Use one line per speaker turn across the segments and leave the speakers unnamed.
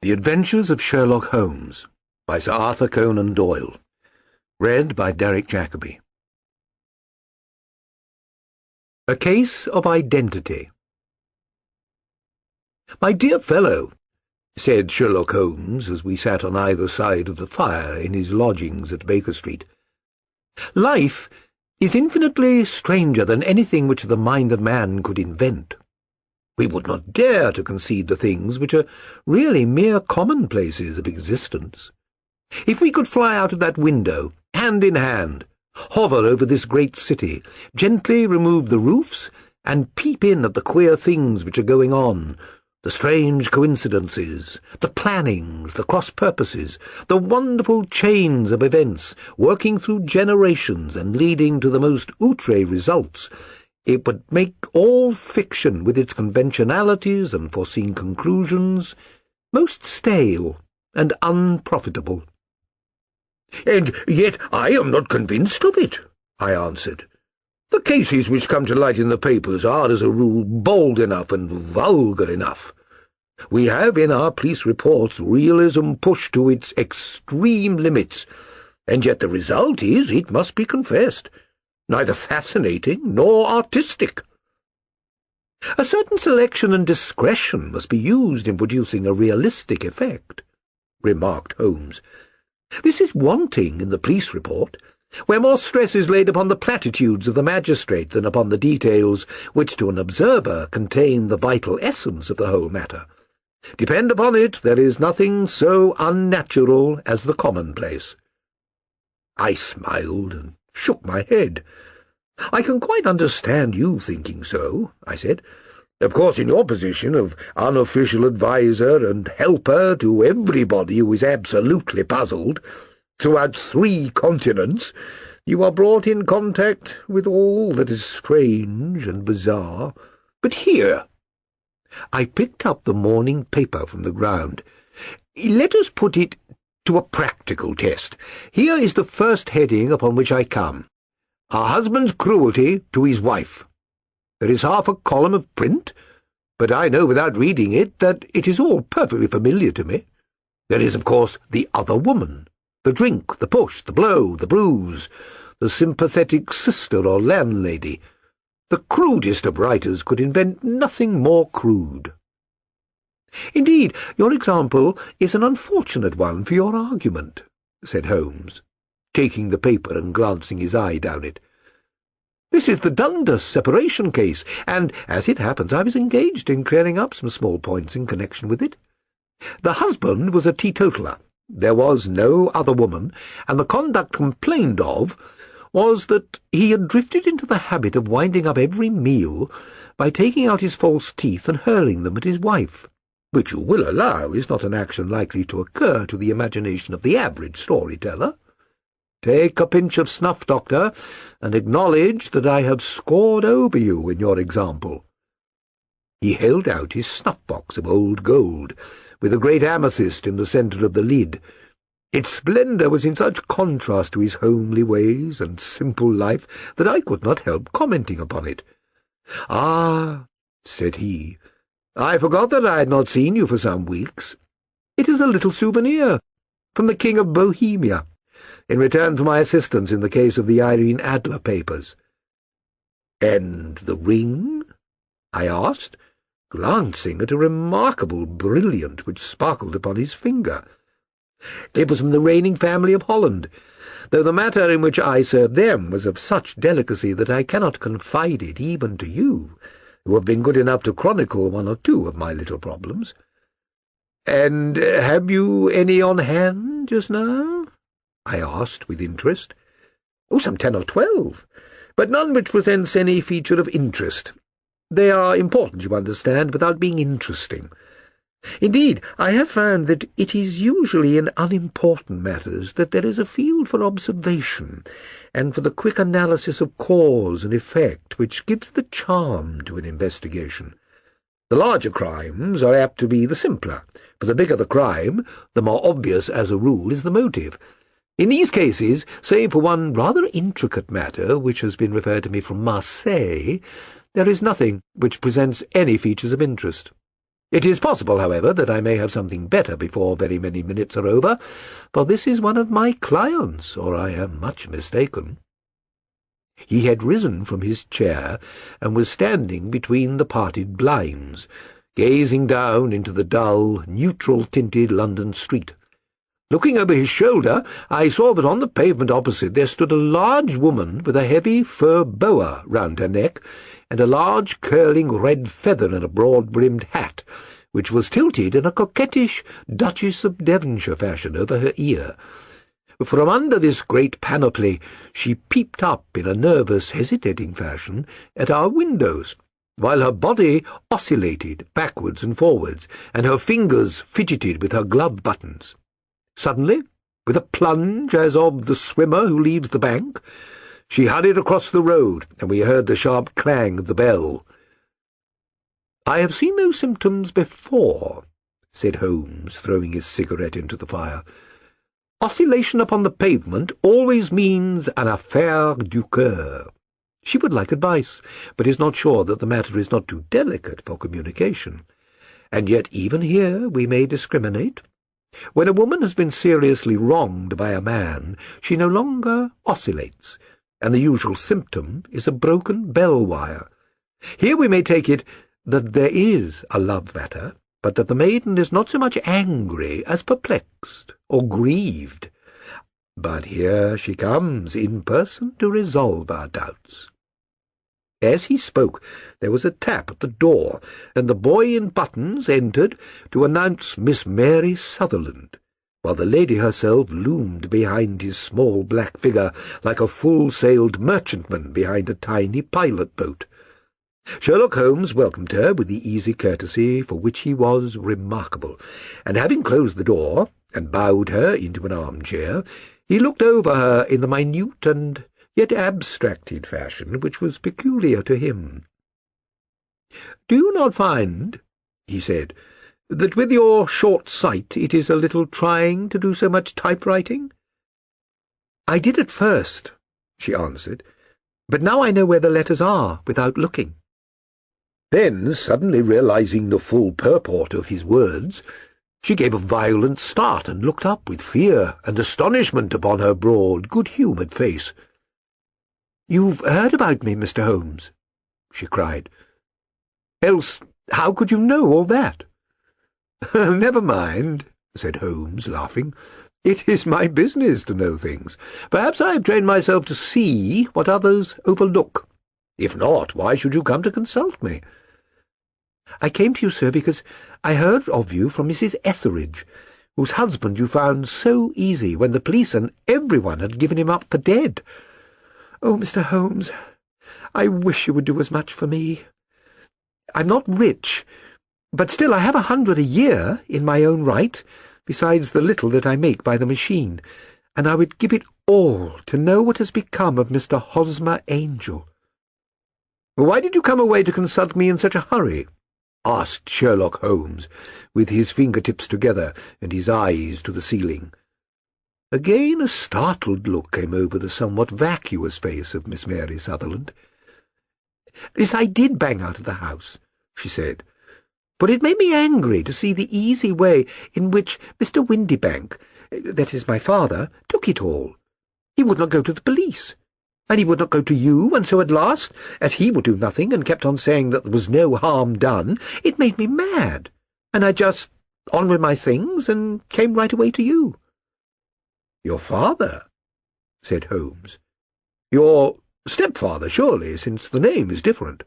The Adventures of Sherlock Holmes by Sir Arthur Conan Doyle. Read by Derek Jacobi. A Case of Identity. "My dear fellow," said Sherlock Holmes as we sat on either side of the fire in his lodgings at Baker Street, "life is infinitely stranger than anything which the mind of man could invent. We would not dare to concede the things which are really mere commonplaces of existence. If we could fly out of that window, hand in hand, hover over this great city, gently remove the roofs, and peep in at the queer things which are going on, the strange coincidences, the plannings, the cross-purposes, the wonderful chains of events working through generations and leading to the most outre results, it would make all fiction with its conventionalities and foreseen conclusions most stale and unprofitable." "And yet I am not convinced of it," I answered. "The cases which come to light in the papers are, as a rule, bold enough and vulgar enough. We have in our police reports realism pushed to its extreme limits, and yet the result is, it must be confessed, neither fascinating nor artistic." "A certain selection and discretion must be used in producing a realistic effect," remarked Holmes. "This is wanting in the police report, where more stress is laid upon the platitudes of the magistrate than upon the details which to an observer contain the vital essence of the whole matter. Depend upon it, there is nothing so unnatural as the commonplace." I smiled and shook my head. "I can quite understand you thinking so," I said. "Of course, in your position of unofficial adviser and helper to everybody who is absolutely puzzled, throughout 3 continents, you are brought in contact with all that is strange and bizarre. But here—" I picked up the morning paper from the ground. "Let us put it to a practical test. Here is the first heading upon which I come. A husband's cruelty to his wife. There is half a column of print, but I know without reading it that it is all perfectly familiar to me. There is, of course, the other woman, the drink, the push, the blow, the bruise, the sympathetic sister or landlady. The crudest of writers could invent nothing more crude." "Indeed, your example is an unfortunate one for your argument," said Holmes, taking the paper and glancing his eye down it. "This is the Dundas separation case, and, as it happens, I was engaged in clearing up some small points in connection with it. The husband was a teetotaler. There was no other woman, and the conduct complained of was that he had drifted into the habit of winding up every meal by taking out his false teeth and hurling them at his wife, which you will allow is not an action likely to occur to the imagination of the average storyteller. Take a pinch of snuff, Doctor, and acknowledge that I have scored over you in your example." He held out his snuff-box of old gold, with a great amethyst in the centre of the lid. Its splendour was in such contrast to his homely ways and simple life that I could not help commenting upon it. "Ah," said he, "I forgot that I had not seen you for some weeks. It is a little souvenir from the King of Bohemia, in return for my assistance in the case of the Irene Adler papers." "And the ring?" I asked, glancing at a remarkable brilliant which sparkled upon his finger. "It was from the reigning family of Holland, though the matter in which I served them was of such delicacy that I cannot confide it even to you, who have been good enough to chronicle 1 or 2 of my little problems." "And have you any on hand just now?" I asked with interest. "Oh, some 10 or 12, but none which presents any feature of interest. They are important, you understand, without being interesting. Indeed, I have found that it is usually in unimportant matters that there is a field for observation, and for the quick analysis of cause and effect which gives the charm to an investigation. The larger crimes are apt to be the simpler, for the bigger the crime, the more obvious, as a rule, is the motive. In these cases, save for one rather intricate matter which has been referred to me from Marseille, there is nothing which presents any features of interest. It is possible, however, that I may have something better before very many minutes are over, for this is one of my clients, or I am much mistaken." He had risen from his chair and was standing between the parted blinds, gazing down into the dull, neutral-tinted London street. Looking over his shoulder, I saw that on the pavement opposite there stood a large woman with a heavy fur boa round her neck and a large curling red feather in a broad-brimmed hat, which was tilted in a coquettish Duchess of Devonshire fashion over her ear. From under this great panoply she peeped up in a nervous, hesitating fashion at our windows, while her body oscillated backwards and forwards, and her fingers fidgeted with her glove buttons. Suddenly, with a plunge as of the swimmer who leaves the bank, she hurried across the road, and we heard the sharp clang of the bell. "I have seen those symptoms before," said Holmes, throwing his cigarette into the fire. "Oscillation upon the pavement always means an affaire du cœur." She would like advice, but is not sure that the matter is not too delicate for communication. And yet even here we may discriminate. When a woman has been seriously wronged by a man, she no longer oscillates, and the usual symptom is a broken bell wire. Here we may take it that there is a love matter, but that the maiden is not so much angry as perplexed or grieved. But here she comes in person to resolve our doubts." As he spoke, there was a tap at the door, and the boy in buttons entered to announce Miss Mary Sutherland, while the lady herself loomed behind his small black figure like a full-sailed merchantman behind a tiny pilot-boat. Sherlock Holmes welcomed her with the easy courtesy for which he was remarkable, and having closed the door and bowed her into an armchair, he looked over her in the minute and yet abstracted fashion which was peculiar to him. "Do you not find," he said, "that with your short sight it is a little trying to do so much typewriting?" "I did at first," she answered, "but now I know where the letters are without looking." Then, suddenly realizing the full purport of his words, she gave a violent start and looked up with fear and astonishment upon her broad, good-humoured face. "You've heard about me, Mr. Holmes?" she cried. "Else how could you know all that?" "Never mind," said Holmes, laughing. "It is my business to know things. Perhaps I have trained myself to see what others overlook. If not, why should you come to consult me?" "I came to you, sir, because I heard of you from Mrs. Etheridge, whose husband you found so easy when the police and everyone had given him up for dead. Oh, Mr. Holmes, I wish you would do as much for me. I'm not rich, but still I have 100 a year in my own right, besides the little that I make by the machine, and I would give it all to know what has become of Mr. Hosmer Angel." "Why did you come away to consult me in such a hurry?" asked Sherlock Holmes, with his fingertips together and his eyes to the ceiling. Again a startled look came over the somewhat vacuous face of Miss Mary Sutherland. "Yes, I did bang out of the house," she said, "but it made me angry to see the easy way in which Mr. Windybank, that is my father, took it all. He would not go to the police, and he would not go to you, and so at last, as he would do nothing and kept on saying that there was no harm done, it made me mad, and I just on with my things and came right away to you." "Your father?" said Holmes. "Your stepfather, surely, since the name is different."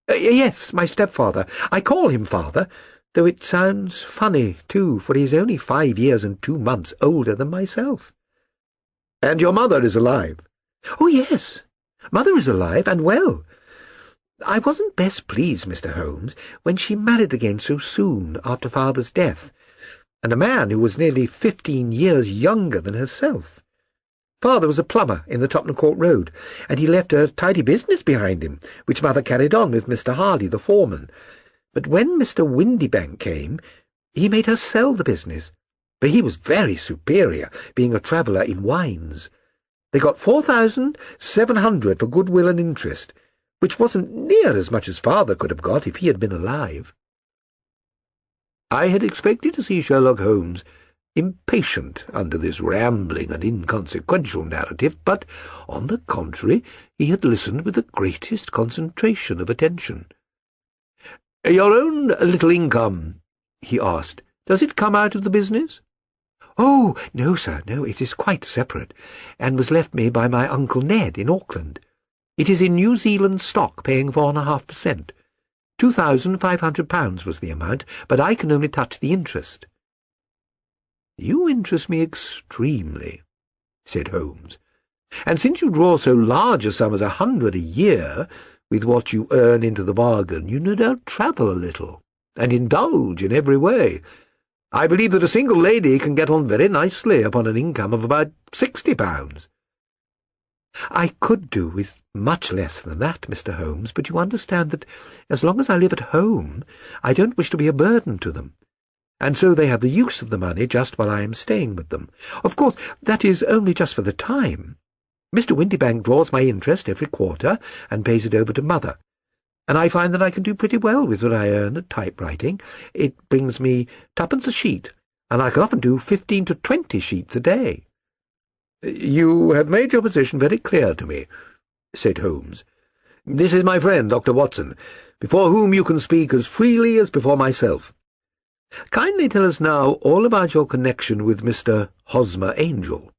Yes, my stepfather. I call him father, though it sounds funny, too, for he is only 5 years and 2 months older than myself." "And your mother is alive?" "Oh, yes. Mother is alive and well. I wasn't best pleased, Mr. Holmes, when she married again so soon after father's death, and a man who was nearly 15 years younger than herself. Father was a plumber in the Tottenham Court Road, and he left a tidy business behind him, which mother carried on with Mr. Harley, the foreman. But when Mr. Windybank came, he made her sell the business, for he was very superior, being a traveller in wines. They got 4,700 for goodwill and interest, which wasn't near as much as father could have got if he had been alive." I had expected to see Sherlock Holmes impatient under this rambling and inconsequential narrative, but, on the contrary, he had listened with the greatest concentration of attention. "Your own little income," he asked, "does it come out of the business?" "Oh, no, sir, no, it is quite separate, and was left me by my Uncle Ned in Auckland. It is in New Zealand stock, paying 4.5%. £2,500 was the amount, but I can only touch the interest." "You interest me extremely," said Holmes, "and since you draw so large a sum as 100 a year, with what you earn into the bargain, you no doubt travel a little, and indulge in every way. I believe that a single lady can get on very nicely upon an income of about £60. "I could do with much less than that, Mr. Holmes, but you understand that as long as I live at home, I don't wish to be a burden to them, and so they have the use of the money just while I am staying with them. Of course, that is only just for the time. Mr. Windibank draws my interest every quarter and pays it over to Mother, and I find that I can do pretty well with what I earn at typewriting. It brings me 2pence a sheet, and I can often do 15 to 20 sheets a day." "You have made your position very clear to me," said Holmes. "This is my friend, Dr. Watson, before whom you can speak as freely as before myself. Kindly tell us now all about your connection with Mr. Hosmer Angel."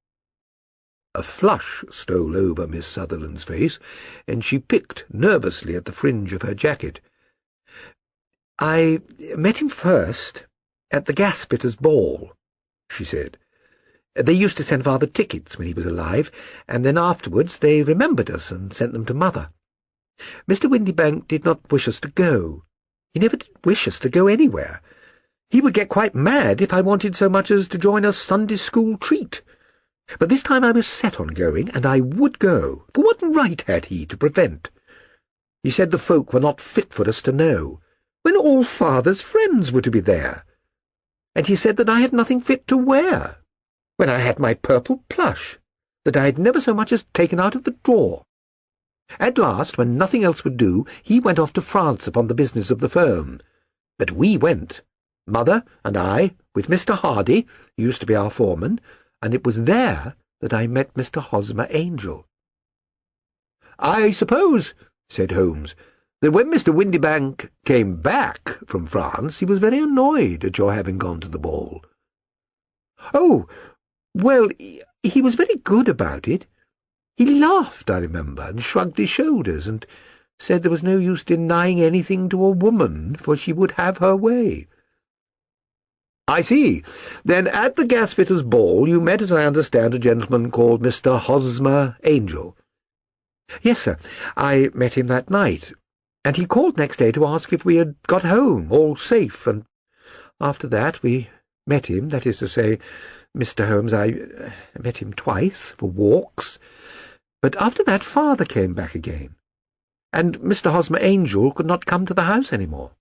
A flush stole over Miss Sutherland's face, and she picked nervously at the fringe of her jacket. "I met him first at the gasfitters' ball," she said. "They used to send Father tickets when he was alive, and then afterwards they remembered us and sent them to Mother. Mr. Windibank did not wish us to go. He never did wish us to go anywhere. He would get quite mad if I wanted so much as to join a Sunday school treat. But this time I was set on going, and I would go, for what right had he to prevent? He said the folk were not fit for us to know, when all Father's friends were to be there. And he said that I had nothing fit to wear, when I had my purple plush, that I had never so much as taken out of the drawer. At last, when nothing else would do, he went off to France upon the business of the firm. But we went, Mother and I, with Mr. Hardy, who used to be our foreman, and it was there that I met Mr. Hosmer Angel." "I suppose," said Holmes, "that when Mr. Windibank came back from France, he was very annoyed at your having gone to the ball." "Oh, well, he was very good about it. He laughed, I remember, and shrugged his shoulders, and said there was no use denying anything to a woman, for she would have her way." "I see. Then at the gasfitters' ball you met, as I understand, a gentleman called Mr. Hosmer Angel." "Yes, sir. I met him that night, and he called next day to ask if we had got home, all safe, and after that we met him, that is to say, Mr. Holmes, I met him twice for walks, but after that Father came back again, and Mr. Hosmer Angel could not come to the house any more."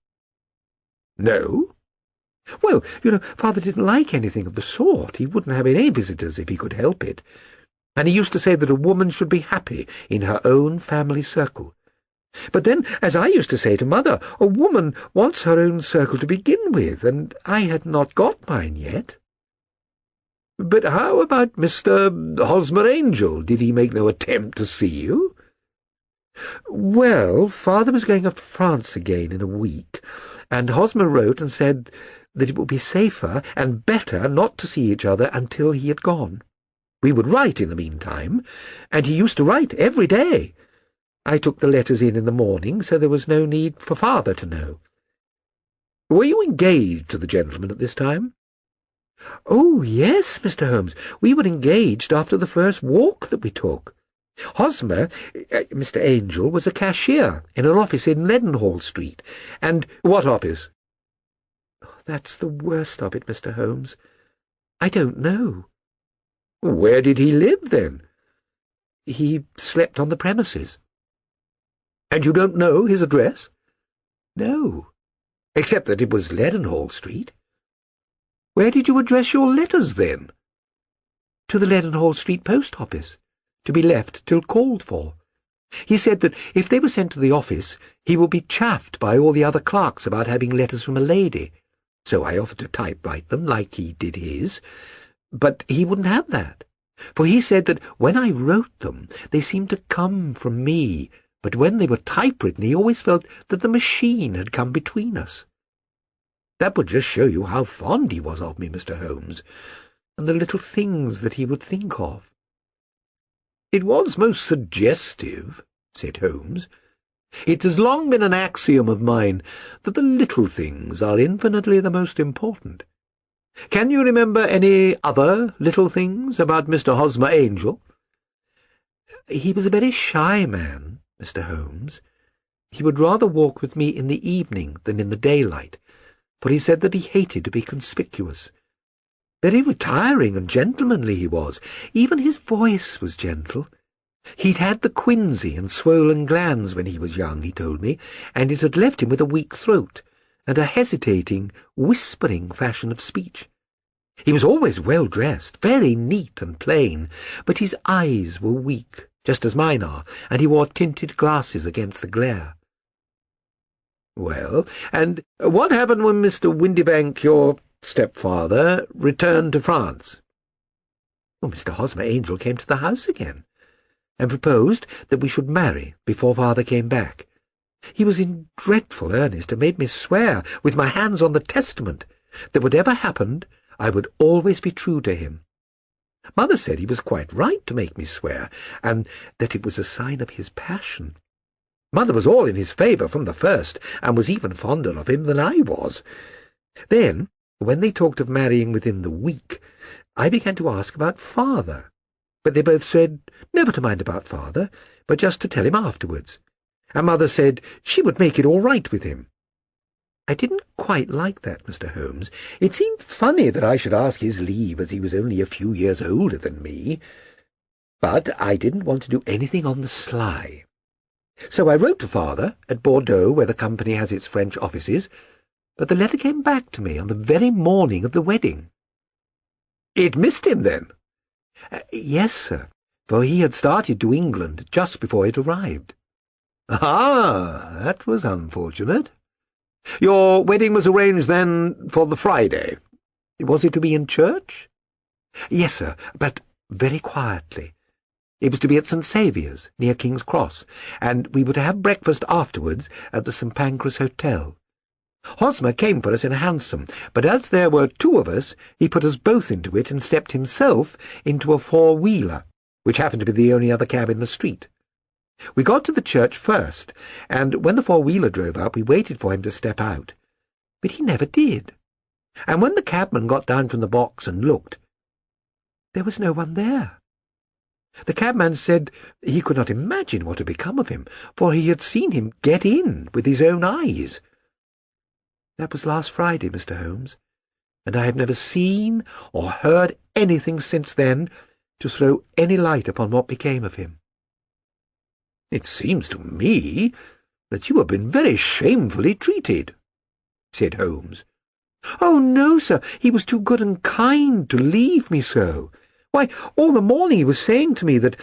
"No?" "Well, Father didn't like anything of the sort. He wouldn't have any visitors if he could help it, and he used to say that a woman should be happy in her own family circle. But then, as I used to say to Mother, a woman wants her own circle to begin with, and I had not got mine yet." "But how about Mr. Hosmer Angel? Did he make no attempt to see you?" "Well, Father was going off to France again in a week, and Hosmer wrote and said that it would be safer and better not to see each other until he had gone. We would write in the meantime, and he used to write every day. I took the letters in the morning, so there was no need for Father to know." "Were you engaged to the gentleman at this time?" "Oh, yes, Mr. Holmes. We were engaged after the first walk that we took. Hosmer, Mr. Angel, was a cashier in an office in Leadenhall Street, and—" "What office?" "That's the worst of it, Mr. Holmes. I don't know." "Where did he live, then?" "He slept on the premises." "And you don't know his address?" "No, except that it was Leadenhall Street." "Where did you address your letters, then?" "To the Leadenhall Street post office, to be left till called for. He said that if they were sent to the office, he would be chaffed by all the other clerks about having letters from a lady. So I offered to typewrite them like he did his, but he wouldn't have that, for he said that when I wrote them, they seemed to come from me, but when they were typewritten, he always felt that the machine had come between us. That would just show you how fond he was of me, Mr. Holmes, and the little things that he would think of. It was most suggestive, said Holmes. It has long been an axiom of mine that the little things are infinitely the most important. Can you remember any other little things about Mr. Hosmer Angel? He was a very shy man, Mr. Holmes. He would rather walk with me in the evening than in the daylight, for he said that he hated to be conspicuous. Very retiring and gentlemanly he was. Even his voice was gentle. He'd had the quinsy and swollen glands when he was young, he told me, and it had left him with a weak throat and a hesitating, whispering fashion of speech. He was always well dressed, very neat and plain, but his eyes were weak, just as mine are, and he wore tinted glasses against the glare. Well, and what happened when Mr. Windybank, your stepfather, returned to France? Well, Mr. Hosmer Angel came to the house again, and proposed that we should marry before father came back. He was in dreadful earnest, and made me swear, with my hands on the testament, that whatever happened, I would always be true to him. Mother said he was quite right to make me swear, and that it was a sign of his passion. Mother was all in his favour from the first, and was even fonder of him than I was. Then, when they talked of marrying within the week, I began to ask about father, but they both said never to mind about father, but just to tell him afterwards, and Mother said she would make it all right with him. I didn't quite like that, Mr. Holmes. It seemed funny that I should ask his leave, as he was only a few years older than me, but I didn't want to do anything on the sly. So I wrote to father at Bordeaux, where the company has its French offices, but the letter came back to me on the very morning of the wedding. It missed him, then? Yes, sir, for he had started to England just before it arrived. Ah, that was unfortunate. Your wedding was arranged, then, for the Friday. Was it to be in church? Yes, sir, but very quietly. It was to be at St. Saviour's, near King's Cross, and we were to have breakfast afterwards at the St. Pancras Hotel. Hosmer came for us in a hansom, but as there were two of us, he put us both into it and stepped himself into a four-wheeler, which happened to be the only other cab in the street. We got to the church first, and when the four-wheeler drove up, we waited for him to step out. But he never did. And when the cabman got down from the box and looked, there was no one there. The cabman said he could not imagine what had become of him, for he had seen him get in with his own eyes. That was last Friday, Mr. Holmes, and I have never seen or heard anything since then to throw any light upon what became of him. It seems to me that you have been very shamefully treated, said Holmes. Oh, no, sir, he was too good and kind to leave me so. Why, all the morning he was saying to me that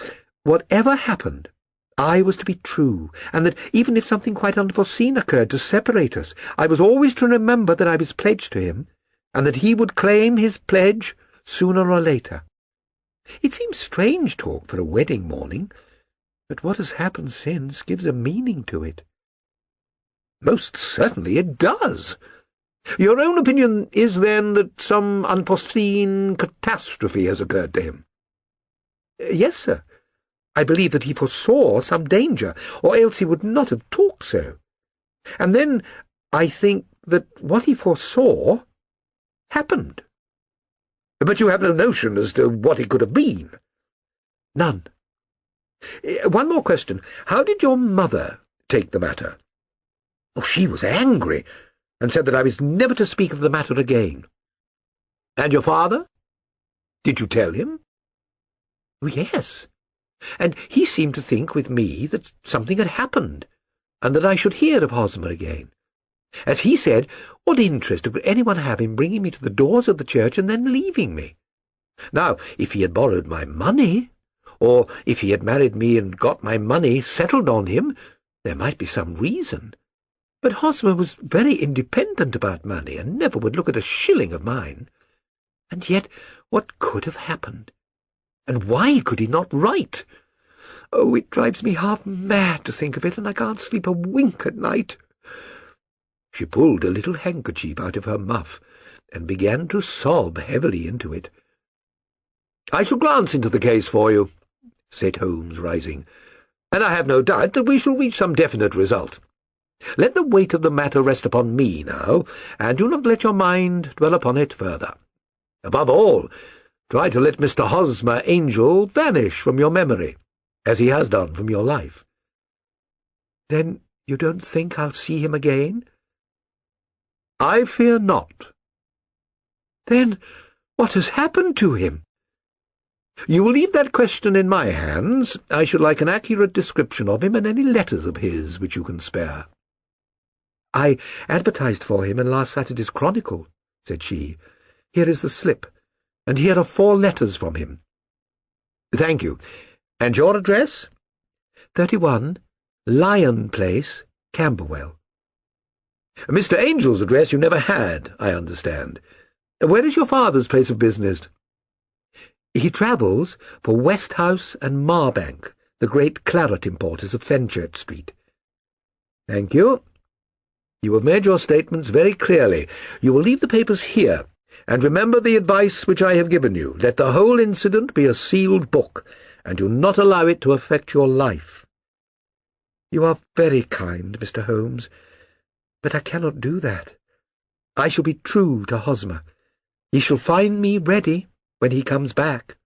whatever happened, I was to be true, and that even if something quite unforeseen occurred to separate us, I was always to remember that I was pledged to him, and that he would claim his pledge sooner or later. It seems strange talk for a wedding morning, but what has happened since gives a meaning to it. Most certainly it does. Your own opinion is, then, that some unforeseen catastrophe has occurred to him? Yes, sir. I believe that he foresaw some danger, or else he would not have talked so. And then I think that what he foresaw happened. But you have no notion as to what it could have been? None. One more question. How did your mother take the matter? Oh, she was angry, and said that I was never to speak of the matter again. And your father? Did you tell him? Oh, yes. And he seemed to think with me that something had happened, and that I should hear of Hosmer again. As he said, what interest could anyone have in bringing me to the doors of the church and then leaving me? Now, if he had borrowed my money, or if he had married me and got my money settled on him, there might be some reason. But Hosmer was very independent about money and never would look at a shilling of mine. And yet, what could have happened? And why could he not write? Oh, it drives me half mad to think of it, and I can't sleep a wink at night. She pulled a little handkerchief out of her muff and began to sob heavily into it. "I shall glance into the case for you," said Holmes, rising, "and I have no doubt that we shall reach some definite result. Let the weight of the matter rest upon me now, and do not let your mind dwell upon it further. Above all, try to let Mr. Hosmer Angel vanish from your memory, as he has done from your life." "Then you don't think I'll see him again?" "I fear not." "Then what has happened to him?" "You will leave that question in my hands. I should like an accurate description of him and any letters of his which you can spare." "I advertised for him in last Saturday's Chronicle," said she. "Here is the slip, and here are 4 letters from him." "Thank you. And your address?" 31 Lion Place, Camberwell." "Mr. Angel's address you never had, I understand. Where is your father's place of business?" "He travels for Westhouse and Marbank, the great claret importers of Fenchurch Street." "Thank you. You have made your statements very clearly. You will leave the papers here, and remember the advice which I have given you. Let the whole incident be a sealed book, and do not allow it to affect your life." "You are very kind, Mr. Holmes, but I cannot do that. I shall be true to Hosmer. He shall find me ready when he comes back."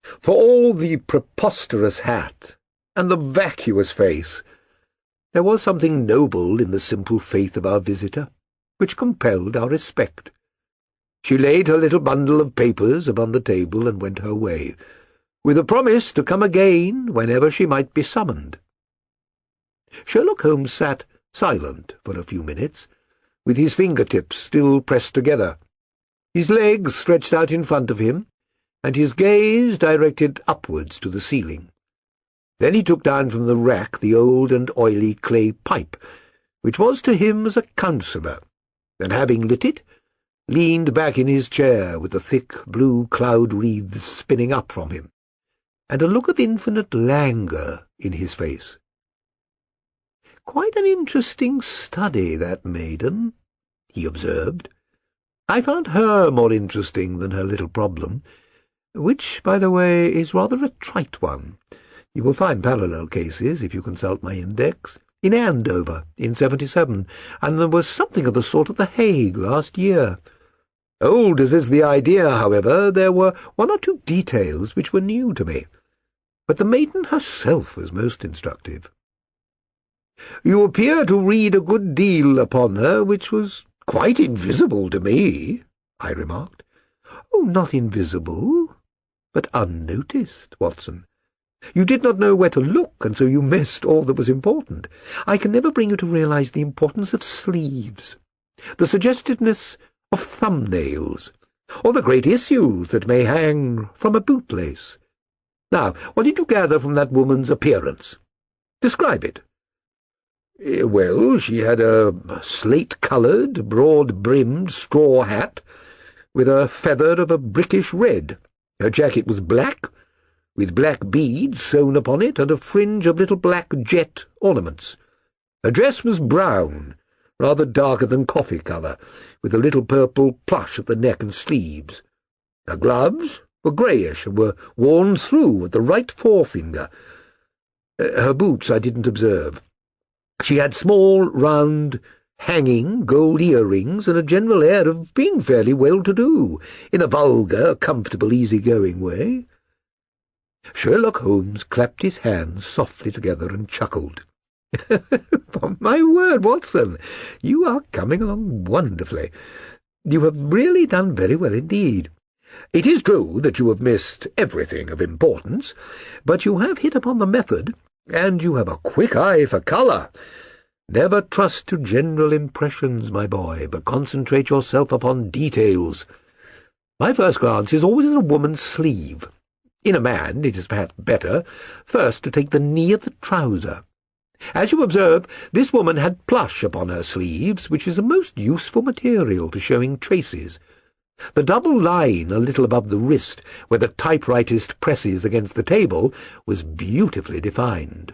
For all the preposterous hat and the vacuous face, there was something noble in the simple faith of our visitor, which compelled our respect. She laid her little bundle of papers upon the table and went her way, with a promise to come again whenever she might be summoned. Sherlock Holmes sat silent for a few minutes, with his fingertips still pressed together, his legs stretched out in front of him, and his gaze directed upwards to the ceiling. Then he took down from the rack the old and oily clay pipe, which was to him as a counsellor, and having lit it, leaned back in his chair with the thick blue cloud wreaths spinning up from him, and a look of infinite languor in his face. "Quite an interesting study, that maiden," he observed. "I found her more interesting than her little problem, which, by the way, is rather a trite one. You will find parallel cases, if you consult my index, in Andover in 77, and there was something of the sort at The Hague last year. Old as is the idea, however, there were 1 or 2 details which were new to me, but the maiden herself was most instructive." "You appear to read a good deal upon her, which was quite invisible to me," I remarked. "Oh, not invisible, but unnoticed, Watson. You did not know where to look, and so you missed all that was important. I can never bring you to realize the importance of sleeves, the suggestiveness of thumbnails, or the great issues that may hang from a bootlace. Now, what did you gather from that woman's appearance? Describe it." "Well, she had a slate-coloured, broad-brimmed straw hat, with a feather of a brickish red. Her jacket was black, with black beads sewn upon it, and a fringe of little black jet ornaments. Her dress was brown, rather darker than coffee colour, with a little purple plush at the neck and sleeves. Her gloves were greyish and were worn through at the right forefinger. Her boots I didn't observe. She had small, round, hanging gold earrings and a general air of being fairly well-to-do, in a vulgar, comfortable, easy-going way." Sherlock Holmes clapped his hands softly together and chuckled. "Upon my word, Watson, you are coming along wonderfully. You have really done very well indeed. It is true that you have missed everything of importance, but you have hit upon the method, and you have a quick eye for colour. Never trust to general impressions, my boy, but concentrate yourself upon details. My first glance is always at a woman's sleeve. In a man, it is perhaps better first to take the knee of the trouser, As you observe, this woman had plush upon her sleeves, which is a most useful material for showing traces. The double line a little above the wrist, where the typewritist presses against the table, was beautifully defined.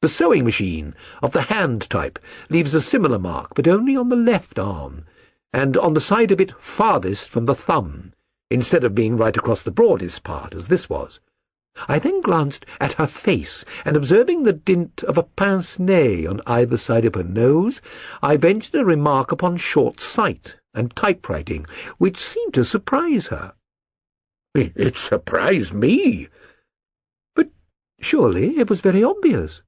The sewing machine of the hand type leaves a similar mark, but only on the left arm, and on the side of it farthest from the thumb, instead of being right across the broadest part, as this was. I then glanced at her face, and observing the dint of a pince-nez on either side of her nose, I ventured a remark upon short sight and typewriting, which seemed to surprise her. It surprised me. But surely it was very obvious.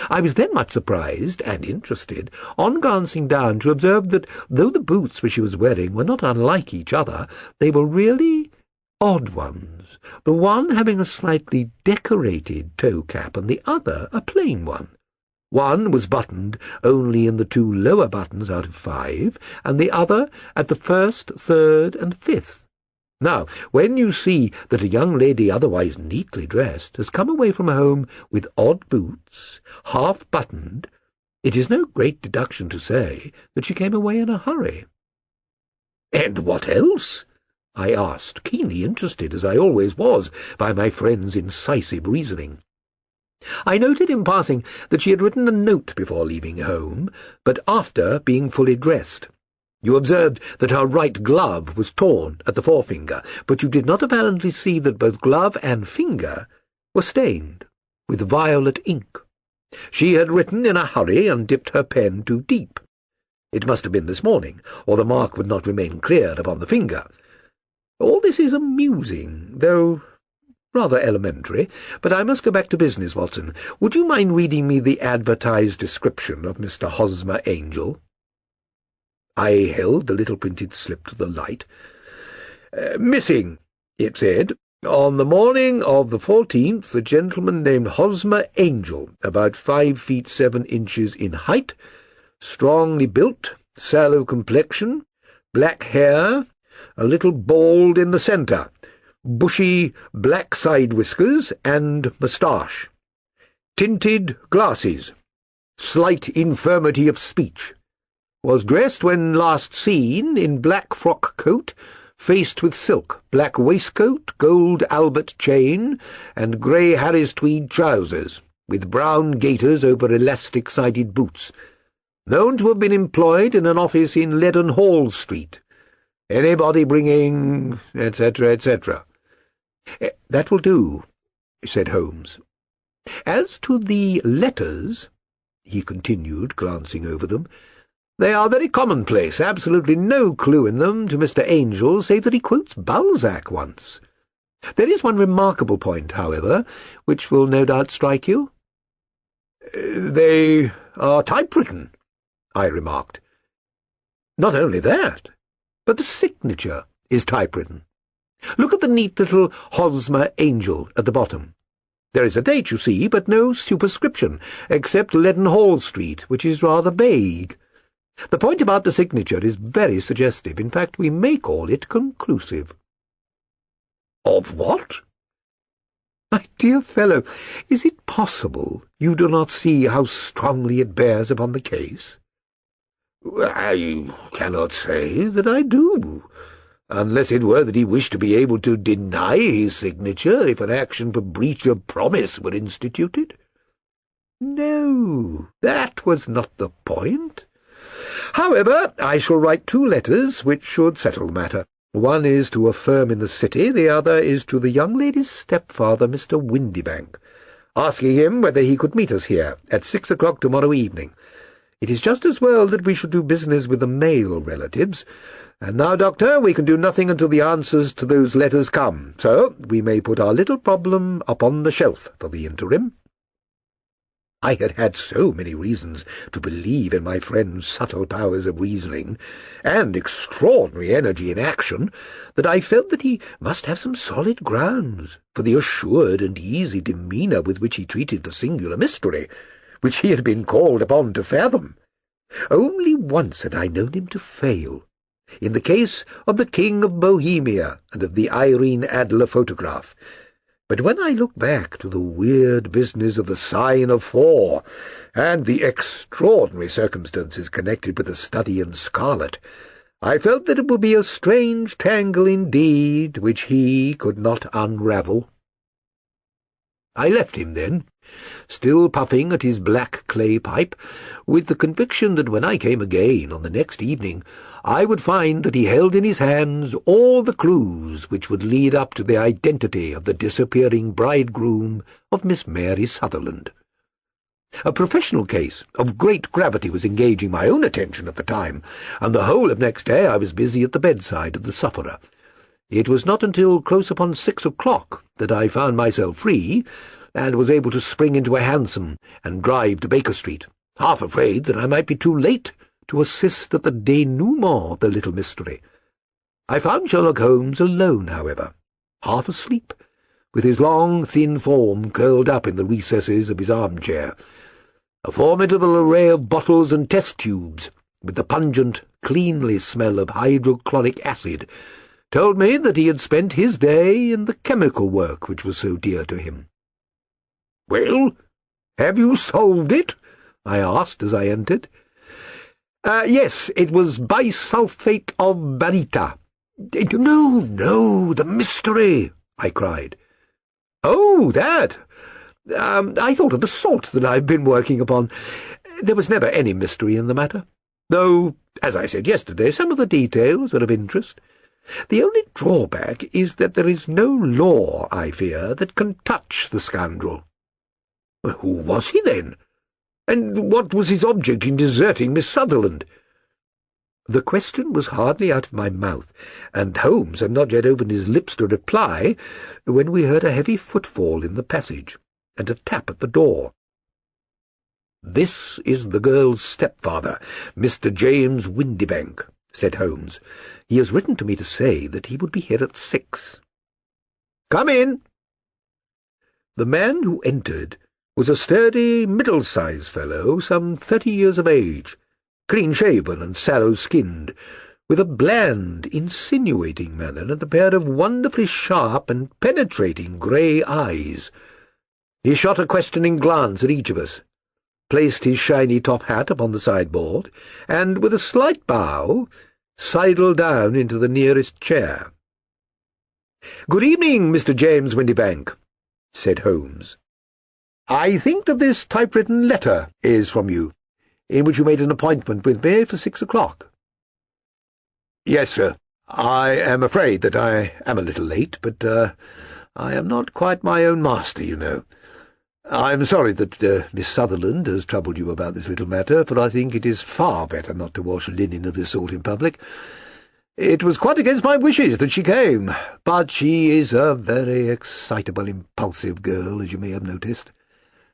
I was then much surprised and interested, on glancing down, to observe that though the boots which she was wearing were not unlike each other, they were really odd ones, the one having a slightly decorated toe-cap and the other a plain one. One was buttoned only in the 2 lower buttons out of 5, and the other at the 1st, 3rd, and 5th. Now, when you see that a young lady otherwise neatly dressed has come away from home with odd boots, half-buttoned, it is no great deduction to say that she came away in a hurry. "And what else?" I asked, keenly interested, as I always was, by my friend's incisive reasoning. I noted in passing that she had written a note before leaving home, but after being fully dressed. You observed that her right glove was torn at the forefinger, but you did not apparently see that both glove and finger were stained with violet ink. She had written in a hurry and dipped her pen too deep. It must have been this morning, or the mark would not remain clear upon the finger. All this is amusing, though rather elementary, but I must go back to business, Watson. Would you mind reading me the advertised description of Mr. Hosmer Angel? I held the little printed slip to the light. "Missing," it said, "on the morning of the 14th, a gentleman named Hosmer Angel, about 5 feet 7 inches in height, strongly built, sallow complexion, black hair, a little bald in the centre, bushy black side whiskers and moustache, tinted glasses, slight infirmity of speech. Was dressed when last seen in black frock coat, faced with silk, black waistcoat, gold Albert chain, and grey Harris tweed trousers, with brown gaiters over elastic-sided boots. Known to have been employed in an office in Leadenhall Street. Anybody bringing, etc., etc." "That will do," said Holmes. "As to the letters," he continued, glancing over them, "they are very commonplace, absolutely no clue in them to Mr. Angel, save that he quotes Balzac once. There is one remarkable point, however, which will no doubt strike you." "They are typewritten," I remarked. "Not only that, but the signature is typewritten. Look at the neat little Hosmer Angel at the bottom. There is a date, you see, but no superscription, except Leadenhall Street, which is rather vague. The point about the signature is very suggestive. In fact, we may call it conclusive." "Of what?" "My dear fellow, is it possible you do not see how strongly it bears upon the case?" "I cannot say that I do, unless it were that he wished to be able to deny his signature if an action for breach of promise were instituted." "No, that was not the point. However, I shall write 2 letters which should settle the matter. One is to a firm in the city, the other is to the young lady's stepfather, Mr. Windybank, asking him whether he could meet us here at 6 o'clock tomorrow evening. It is just as well that we should do business with the male relatives. And now, Doctor, we can do nothing until the answers to those letters come, so we may put our little problem upon the shelf for the interim." I had had so many reasons to believe in my friend's subtle powers of reasoning, and extraordinary energy in action, that I felt that he must have some solid grounds for the assured and easy demeanour with which he treated the singular mystery, which he had been called upon to fathom. Only once had I known him to fail, in the case of the King of Bohemia and of the Irene Adler photograph. But when I look back to the weird business of the sign of 4, and the extraordinary circumstances connected with the study in scarlet, I felt that it would be a strange tangle indeed which he could not unravel. I left him then, still puffing at his black clay pipe, with the conviction that when I came again on the next evening, I would find that he held in his hands all the clues which would lead up to the identity of the disappearing bridegroom of Miss Mary Sutherland. A professional case of great gravity was engaging my own attention at the time, and the whole of next day I was busy at the bedside of the sufferer. It was not until close upon 6 o'clock that I found myself free, and was able to spring into a hansom and drive to Baker Street, half afraid that I might be too late to assist at the denouement of the little mystery. I found Sherlock Holmes alone, however, half asleep, with his long, thin form curled up in the recesses of his armchair. A formidable array of bottles and test tubes, with the pungent, cleanly smell of hydrochloric acid, told me that he had spent his day in the chemical work which was so dear to him. "Well, have you solved it?" I asked as I entered. Yes, it was bisulfate of baryta." No, the mystery," I cried. "Oh, that! I thought of the salt that I've been working upon. There was never any mystery in the matter, though, as I said yesterday, some of the details are of interest. The only drawback is that there is no law, I fear, that can touch the scoundrel." "Who was he, then? And what was his object in deserting Miss Sutherland?" The question was hardly out of my mouth, and Holmes had not yet opened his lips to reply, when we heard a heavy footfall in the passage, and a tap at the door. "This is the girl's stepfather, Mr. James Windibank," said Holmes. "He has written to me to say that he would be here at 6. "Come in." The man who entered was a sturdy, middle-sized fellow, some 30 years of age, clean-shaven and sallow-skinned, with a bland, insinuating manner and a pair of wonderfully sharp and penetrating grey eyes. He shot a questioning glance at each of us, placed his shiny top hat upon the sideboard, and, with a slight bow, sidled down into the nearest chair. "Good evening, Mr. James Windibank," said Holmes. "I think that this typewritten letter is from you, in which you made an appointment with me for 6 o'clock. "Yes, sir. I am afraid that I am a little late, but I am not quite my own master, you know. I am sorry that Miss Sutherland has troubled you about this little matter, for I think it is far better not to wash linen of this sort in public. It was quite against my wishes that she came, but she is a very excitable, impulsive girl, as you may have noticed,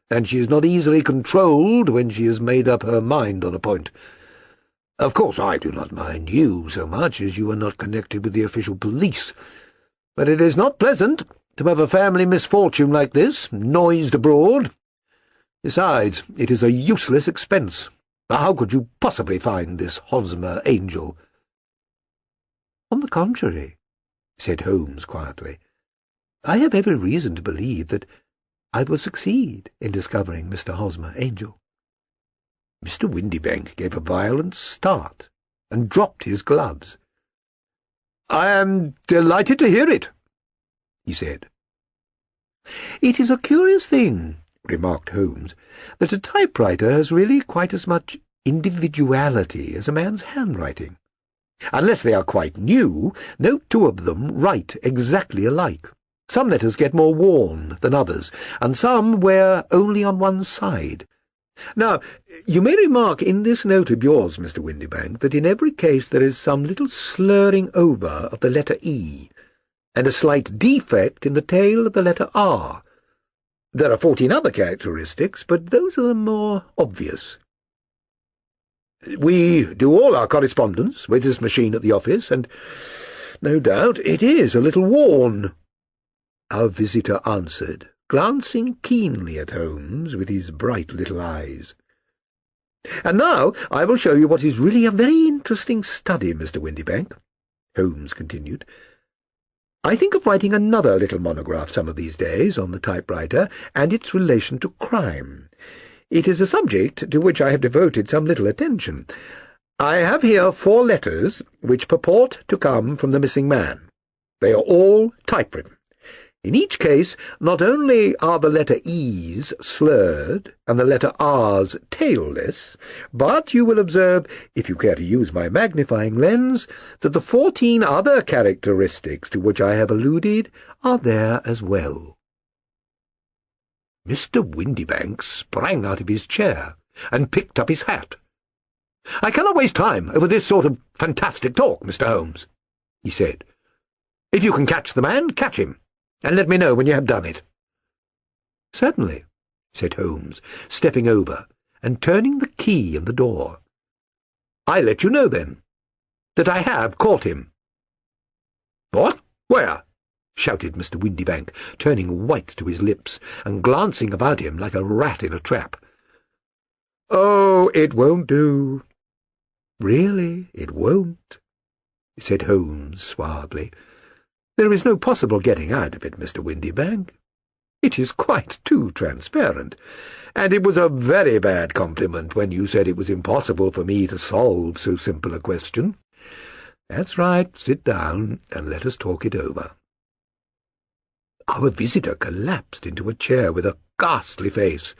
and she is not easily controlled when she has made up her mind on a point. Of course, I do not mind you so much, as you are not connected with the official police, but it is not pleasant to have a family misfortune like this noised abroad. Besides, it is a useless expense. How could you possibly find this Hosmer angel?" "On the contrary," said Holmes quietly, "I have every reason to believe that I will succeed in discovering Mr. Hosmer Angel." Mr. Windibank gave a violent start and dropped his gloves. "I am delighted to hear it," he said. "It is a curious thing," remarked Holmes, "that a typewriter has really quite as much individuality as a man's handwriting. Unless they are quite new, no two of them write exactly alike. Some letters get more worn than others, and some wear only on one side. Now, you may remark in this note of yours, Mr. Windibank, that in every case there is some little slurring over of the letter E, and a slight defect in the tail of the letter R. There are 14 other characteristics, but those are the more obvious. We do all our correspondence with this machine at the office, and no doubt it is a little worn," our visitor answered, glancing keenly at Holmes with his bright little eyes. "And now I will show you what is really a very interesting study, Mr. Windibank," Holmes continued. I think of writing another little monograph some of these days on the typewriter and its relation to crime. It is a subject to which I have devoted some little attention. I have here 4 letters which purport to come from the missing man. They are all typewritten. In each case, not only are the letter E's slurred and the letter R's tailless, but you will observe, if you care to use my magnifying lens, that the 14 other characteristics to which I have alluded are there as well. Mr. Windibank sprang out of his chair and picked up his hat. "I cannot waste time over this sort of fantastic talk, Mr. Holmes," he said. "If you can catch the man, catch him, and let me know when you have done it." "Certainly," said Holmes, stepping over and turning the key in the door. "I let you know, then, that I have caught him." "What? Where?" shouted Mr. Windibank, turning white to his lips and glancing about him like a rat in a trap. "Oh, it won't do. Really, it won't," said Holmes suavely. "There is no possible getting out of it, Mr. Windibank. It is quite too transparent, and it was a very bad compliment when you said it was impossible for me to solve so simple a question. That's right, sit down and let us talk it over." Our visitor collapsed into a chair with a ghastly face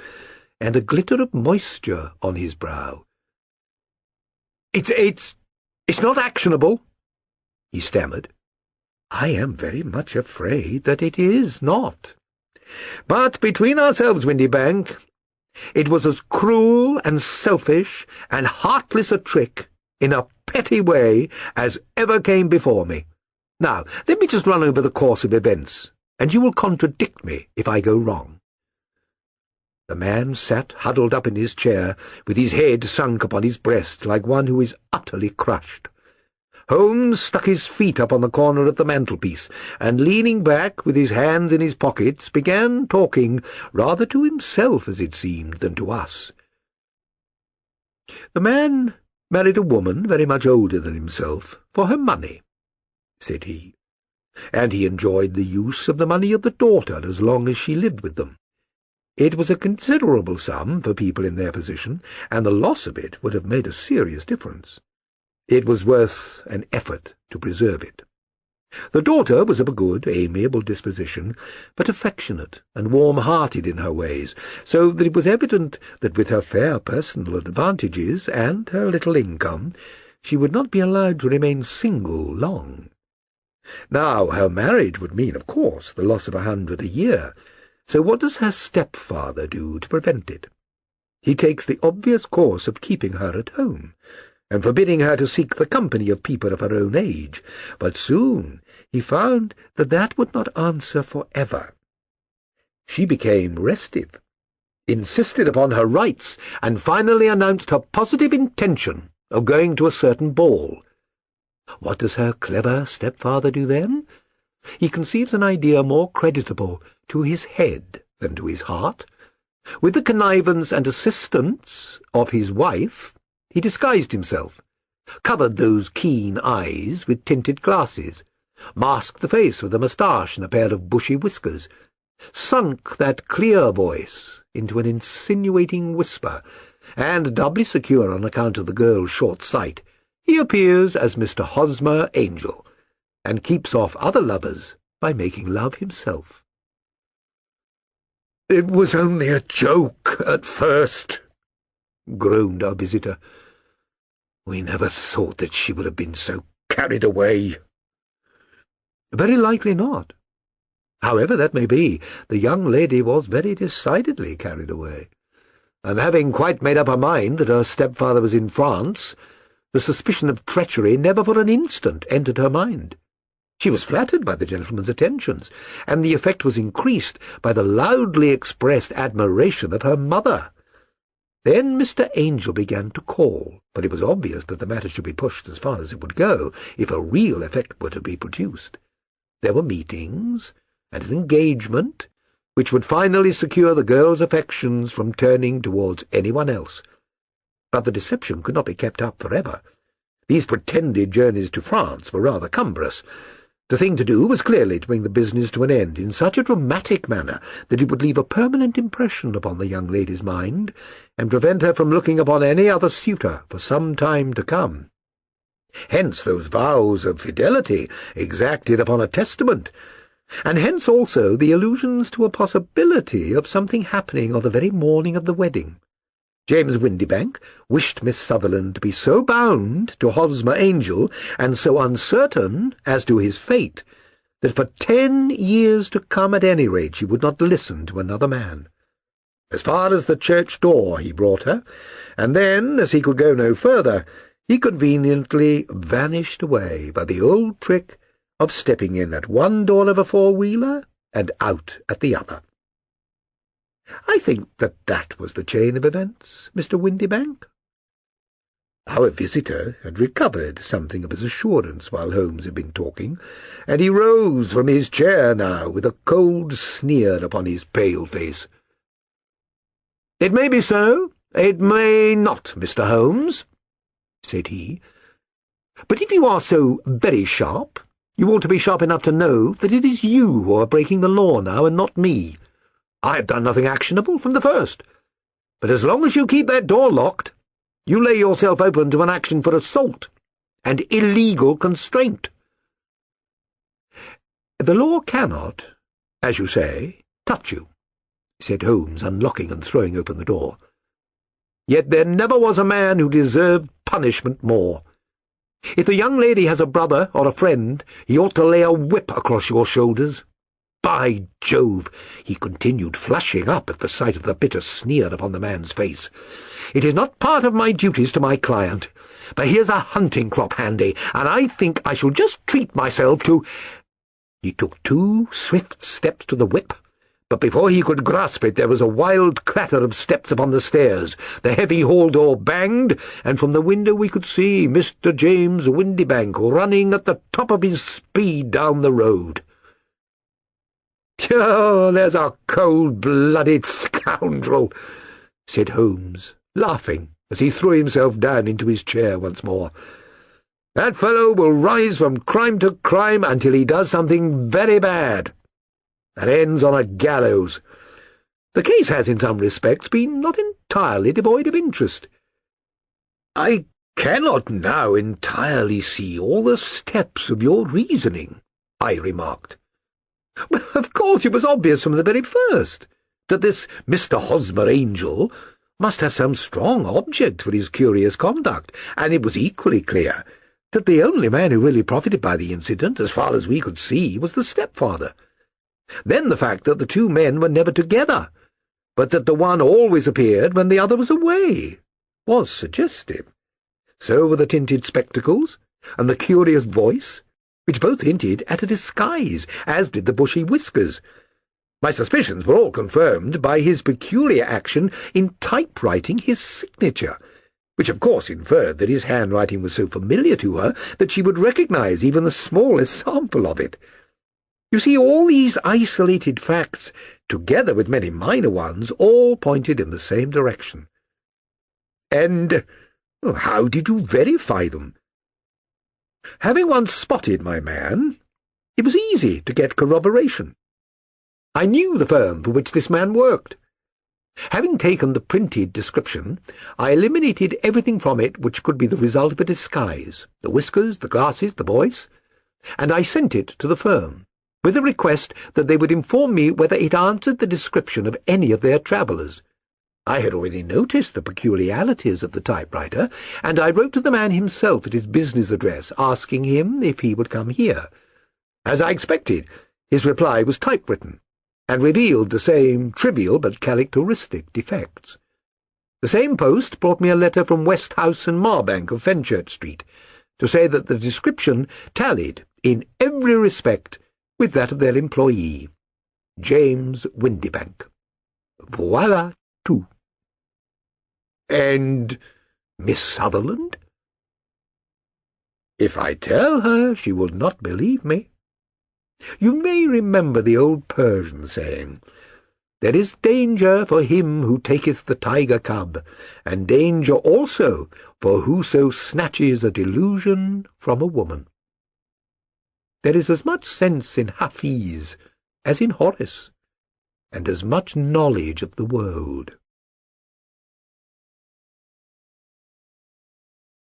and a glitter of moisture on his brow. It's not actionable," he stammered. "I am very much afraid that it is not. But between ourselves, Windibank, it was as cruel and selfish and heartless a trick in a petty way as ever came before me. Now, let me just run over the course of events, and you will contradict me if I go wrong." The man sat huddled up in his chair, with his head sunk upon his breast like one who is utterly crushed. Holmes stuck his feet up on the corner of the mantelpiece, and leaning back with his hands in his pockets, began talking, rather to himself, as it seemed, than to us. "The man married a woman very much older than himself for her money," said he, "and he enjoyed the use of the money of the daughter as long as she lived with them. It was a considerable sum for people in their position, and the loss of it would have made a serious difference. It was worth an effort to preserve it. The daughter was of a good, amiable disposition, but affectionate and warm-hearted in her ways, so that it was evident that with her fair personal advantages and her little income, she would not be allowed to remain single long. Now, her marriage would mean, of course, the loss of 100 a year, so what does her stepfather do to prevent it? He takes the obvious course of keeping her at home, and forbidding her to seek the company of people of her own age, but soon he found that that would not answer for ever. She became restive, insisted upon her rights, and finally announced her positive intention of going to a certain ball. What does her clever stepfather do then? He conceives an idea more creditable to his head than to his heart. With the connivance and assistance of his wife, he disguised himself, covered those keen eyes with tinted glasses, masked the face with a moustache and a pair of bushy whiskers, sunk that clear voice into an insinuating whisper, and, doubly secure on account of the girl's short sight, he appears as Mr. Hosmer Angel, and keeps off other lovers by making love himself. "It was only a joke at first," groaned our visitor. "We never thought that she would have been so carried away." "Very likely not. However that may be, the young lady was very decidedly carried away, and having quite made up her mind that her stepfather was in France, the suspicion of treachery never for an instant entered her mind. She was flattered by the gentleman's attentions, and the effect was increased by the loudly expressed admiration of her mother. Then Mr. Angel began to call, but it was obvious that the matter should be pushed as far as it would go, if a real effect were to be produced. There were meetings, and an engagement, which would finally secure the girl's affections from turning towards anyone else. But the deception could not be kept up forever. These pretended journeys to France were rather cumbrous, The thing to do was clearly to bring the business to an end in such a dramatic manner that it would leave a permanent impression upon the young lady's mind, and prevent her from looking upon any other suitor for some time to come. Hence those vows of fidelity exacted upon a testament, and hence also the allusions to a possibility of something happening on the very morning of the wedding. James Windibank wished Miss Sutherland to be so bound to Hosmer Angel, and so uncertain as to his fate, that for 10 years to come at any rate she would not listen to another man. As far as the church door he brought her, and then, as he could go no further, he conveniently vanished away by the old trick of stepping in at one door of a four-wheeler and out at the other. I think that was the chain of events, Mr. Windibank." Our visitor had recovered something of his assurance while Holmes had been talking, and he rose from his chair now with a cold sneer upon his pale face. "It may be so, it may not, Mr. Holmes," said he. "But if you are so very sharp, you ought to be sharp enough to know that it is you who are breaking the law now, and not me. I have done nothing actionable from the first, but as long as you keep that door locked, you lay yourself open to an action for assault and illegal constraint." "The law cannot, as you say, touch you," said Holmes, unlocking and throwing open the door. "Yet there never was a man who deserved punishment more. If the young lady has a brother or a friend, he ought to lay a whip across your shoulders. By Jove," he continued, flushing up at the sight of the bitter sneer upon the man's face, "it is not part of my duties to my client, but here's a hunting crop handy, and I think I shall just treat myself to—" He took 2 swift steps to the whip, but before he could grasp it there was a wild clatter of steps upon the stairs, the heavy hall door banged, and from the window we could see Mr. James Windibank running at the top of his speed down the road. "Oh, there's a cold-blooded scoundrel," said Holmes, laughing as he threw himself down into his chair once more. "That fellow will rise from crime to crime until he does something very bad, and ends on a gallows. The case has in some respects been not entirely devoid of interest. I cannot now entirely see all the steps of your reasoning," I remarked. "Well, of course it was obvious from the very first that this Mr. Hosmer Angel must have some strong object for his curious conduct, and it was equally clear that the only man who really profited by the incident, as far as we could see, was the stepfather. Then the fact that the 2 men were never together, but that the one always appeared when the other was away, was suggestive. So were the tinted spectacles, and the curious voice, which both hinted at a disguise, as did the bushy whiskers. My suspicions were all confirmed by his peculiar action in typewriting his signature, which of course inferred that his handwriting was so familiar to her that she would recognize even the smallest sample of it. You see, all these isolated facts, together with many minor ones, all pointed in the same direction. And how did you verify them? Having once spotted my man, it was easy to get corroboration. I knew the firm for which this man worked. Having taken the printed description, I eliminated everything from it which could be the result of a disguise, the whiskers, the glasses, the voice, and I sent it to the firm, with a request that they would inform me whether it answered the description of any of their travellers. I had already noticed the peculiarities of the typewriter, and I wrote to the man himself at his business address, asking him if he would come here. As I expected, his reply was typewritten, and revealed the same trivial but characteristic defects. The same post brought me a letter from Westhouse and Marbank of Fenchurch Street, to say that the description tallied in every respect with that of their employee, James Windibank. Voilà tout. And Miss Sutherland? If I tell her, she will not believe me. You may remember the old Persian saying, "There is danger for him who taketh the tiger cub, and danger also for whoso snatches a delusion from a woman." There is as much sense in Hafiz as in Horace, and as much knowledge of the world.